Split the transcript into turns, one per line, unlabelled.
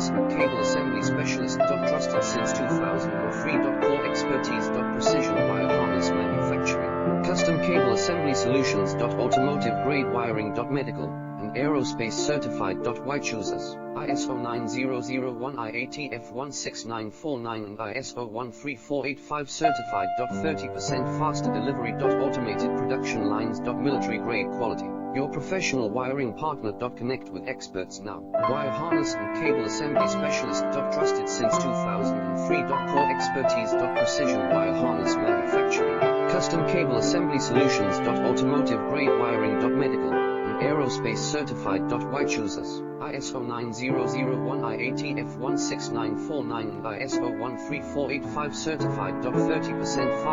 harness and cable assembly specialist. Trusted since 2003. Core expertise. Precision wire harness manufacturing. Custom cable assembly solutions. Automotive grade wiring. Medical and aerospace certified. Why choose us? ISO 9001 IATF 16949 and ISO 13485 certified. 30% faster delivery. Automated production lines. Military grade quality. Your professional wiring partner. Connect with experts now. Wire harness and cable assembly specialist. Trusted since 2003. Core expertise. Precision wire harness manufacturing. Custom cable assembly solutions. Automotive grade wiring. Medical and aerospace certified. Why choose us? ISO 9001 IATF 16949 and ISO 13485 certified. 30% faster